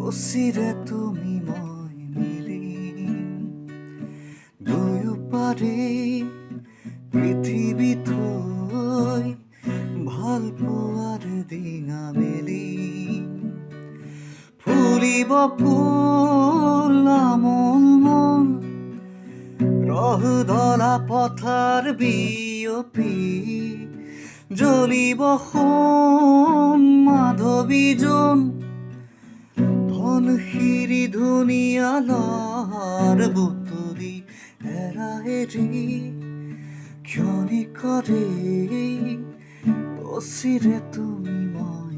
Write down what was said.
অচিৰে তুমি মই মিলি দুয়োপাৰে পৃথিৱী থৈ ভাল পোৱাৰ দিঙা মেলি ফুলিব ফুল আমোল মন ৰহদলা পথাৰ বিয়পি জ্বলিব সোণ মাধৱীজন ধনশিৰি ধুনীয়ালাৰ বুটলি এৰা এৰি ক্ষণিকৰে অচিৰে তুমি মই